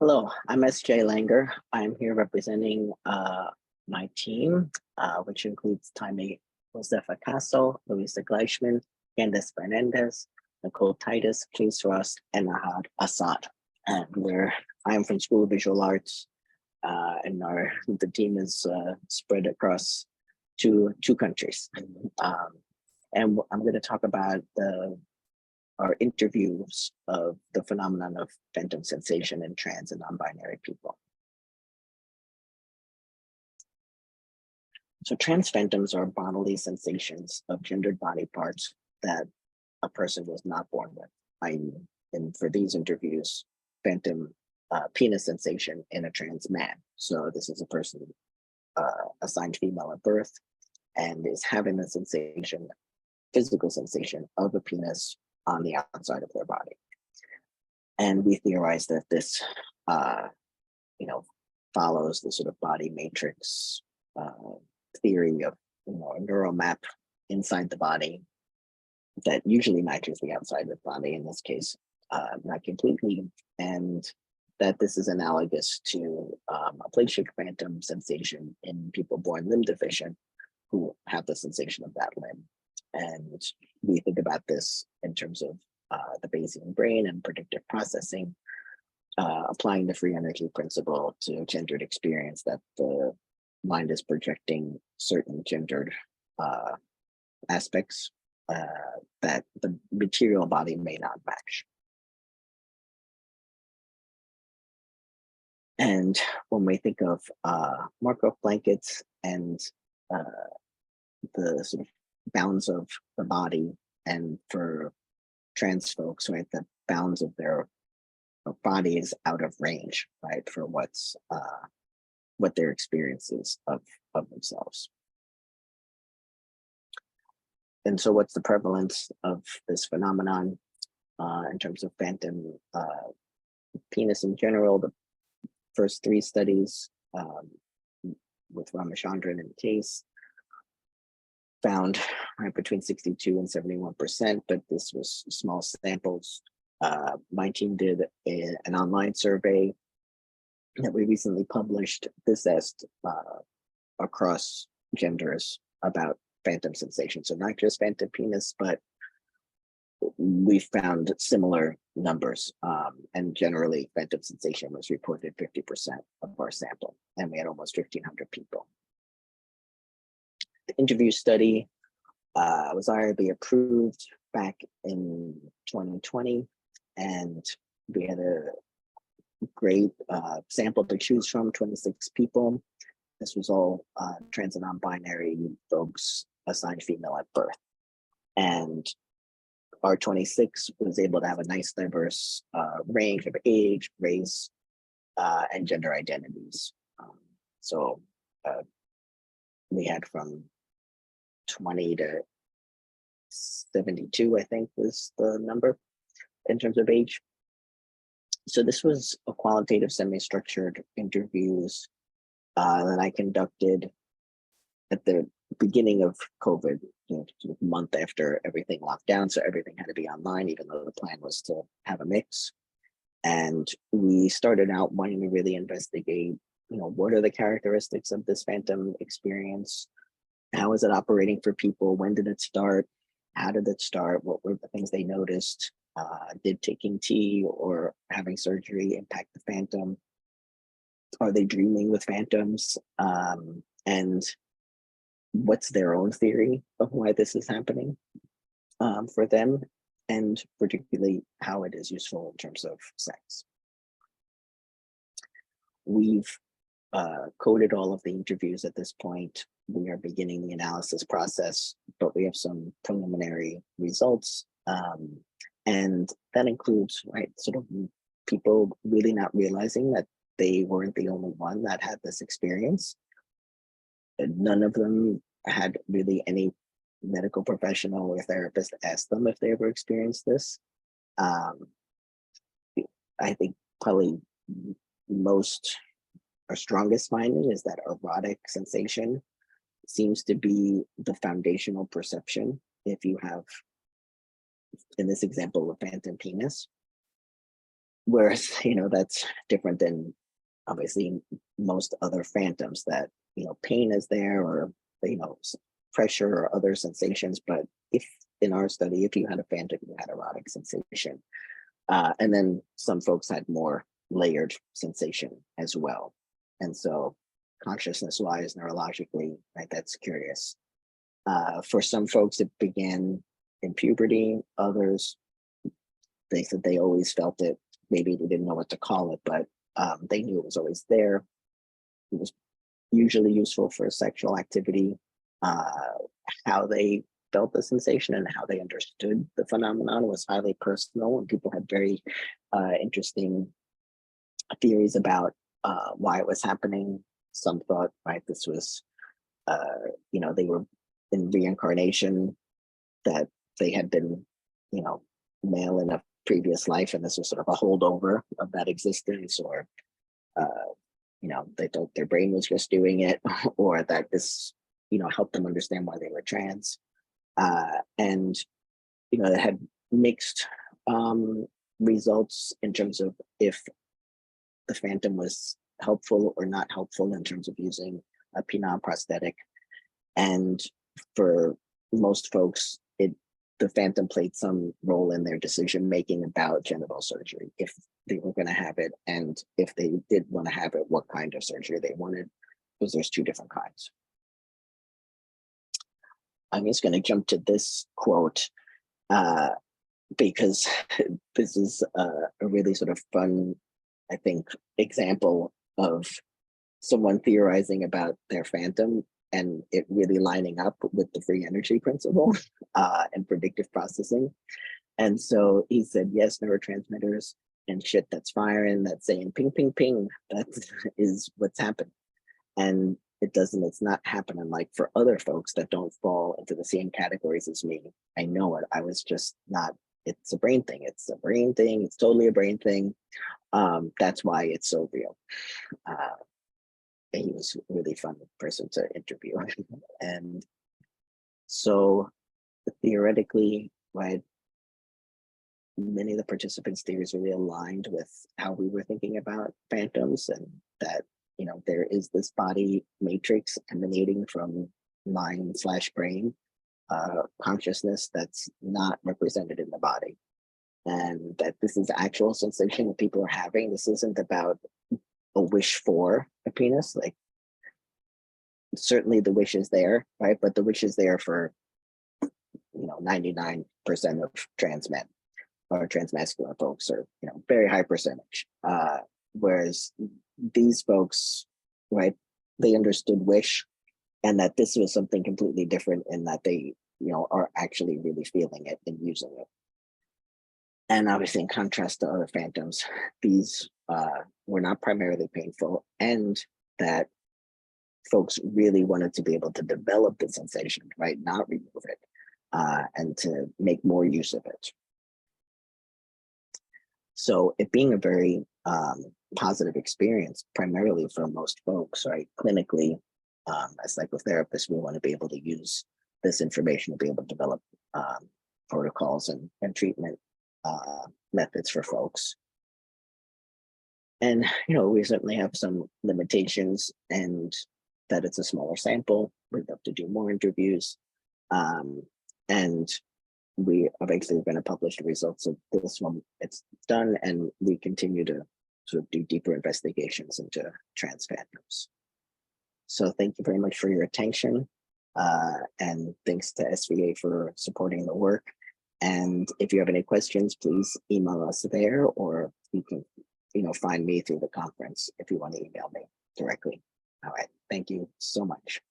Hello, I'm S.J. Langer. I'm here representing my team, which includes Jaime Josefa Castro, Luisa Gleichman, Candace Fernandez, Nicole Titus, Case Ross, and Ahad Assad. And I'm from School of Visual Arts, and the team is spread across two countries. And I'm going to talk about our interviews of the phenomenon of phantom sensation in trans and non-binary people. So trans phantoms are bodily sensations of gendered body parts that a person was not born with, i.e., and for these interviews, phantom penis sensation in a trans man. So this is a person assigned female at birth and is having the sensation, physical sensation of a penis on the outside of their body. And we theorize that this, follows the sort of body matrix theory of, a neural map inside the body that usually matches the outside of the body, in this case, not completely, and that this is analogous to a plate-shaped phantom sensation in people born limb deficient who have the sensation of that limb. And we think about this in terms of the Bayesian brain and predictive processing, applying the free energy principle to gendered experience, that the mind is projecting certain gendered aspects that the material body may not match. And when we think of Markov blankets and the sort of bounds of the body, and for trans folks, right, the bounds of their body is out of range, right, for what their experiences of themselves. And so what's the prevalence of this phenomenon in terms of phantom penis in general? The first three studies with Ramachandran and Case found between 62 and 71%, but this was small samples. My team did an online survey that we recently published. This asked across genders about phantom sensation. So not just phantom penis, but we found similar numbers. And generally phantom sensation was reported 50% of our sample, and we had almost 1,500 people. The interview study was IRB approved back in 2020, and we had a great sample to choose from, 26 people. This was all trans and non-binary folks assigned female at birth. And our 26 was able to have a nice diverse range of age, race, and gender identities. So we had from 20 to 72, I think was the number in terms of age. So this was a qualitative semi-structured interviews that I conducted at the beginning of COVID, sort of month after everything locked down. So everything had to be online, even though the plan was to have a mix. And we started out wanting to really investigate, what are the characteristics of this phantom experience? How is it operating for people? When did it start? How did it start? What were the things they noticed? Did taking tea or having surgery impact the phantom? Are they dreaming with phantoms? And what's their own theory of why this is happening for them? And particularly how it is useful in terms of sex. We've coded all of the interviews at this point. We are beginning the analysis process, but we have some preliminary results. And that includes, right, sort of people really not realizing that they weren't the only one that had this experience. None of them had really any medical professional or therapist ask them if they ever experienced this. I think probably our strongest finding is that erotic sensation seems to be the foundational perception. If you have, in this example, a phantom penis, whereas, that's different than obviously most other phantoms that, pain is there, or, pressure or other sensations. But if in our study, if you had a phantom, you had erotic sensation. And then some folks had more layered sensation as well. And so consciousness wise, neurologically, right, that's curious. For some folks, it began in puberty. Others, they said they always felt it. Maybe they didn't know what to call it, but they knew it was always there. It was usually useful for sexual activity. How they felt the sensation and how they understood the phenomenon was highly personal, and people had very interesting theories about why it was happening. Some thought, right, this was, they were in reincarnation, that they had been, male in a previous life, and this was sort of a holdover of that existence, or, they thought their brain was just doing it, or that this, helped them understand why they were trans. And, it had mixed results in terms of if the phantom was helpful or not helpful in terms of using a penile prosthetic. And for most folks, the phantom played some role in their decision making about genital surgery, if they were going to have it, and if they did want to have it, what kind of surgery they wanted, because there's two different kinds. I'm just going to jump to this quote because this is a really sort of fun, I think, example of someone theorizing about their phantom and it really lining up with the free energy principle and predictive processing. And so he said, yes, neurotransmitters and shit that's firing, that's saying ping, ping, ping, that is what's happening. And it's not happening like for other folks that don't fall into the same categories as me. I know it. I was just not, it's a brain thing. It's a brain thing. It's totally a brain thing. That's why it's so real. He was a really fun person to interview. And so theoretically, right, many of the participants' theories really aligned with how we were thinking about phantoms, and that, there is this body matrix emanating from mind/brain consciousness that's not represented in the body. And that this is actual sensation that people are having. This isn't about a wish for a penis. Like, certainly the wish is there, right? But the wish is there for 99% of trans men or transmasculine folks, or very high percentage. Whereas these folks, right, they understood wish, and that this was something completely different, in that they are actually really feeling it and using it. And obviously, in contrast to other phantoms, these were not primarily painful, and that folks really wanted to be able to develop the sensation, right? Not remove it, and to make more use of it. So it being a very positive experience, primarily for most folks, right? Clinically, as psychotherapists, we want to be able to use this information to be able to develop protocols and treatment methods for folks. And, we certainly have some limitations, and that it's a smaller sample. We'd love to do more interviews. And we eventually are going to publish the results of this one. It's done, and we continue to sort of do deeper investigations into trans phantoms. So thank you very much for your attention. And thanks to SVA for supporting the work. And if you have any questions, please email us there, or you can, find me through the conference if you want to email me directly. All right. Thank you so much.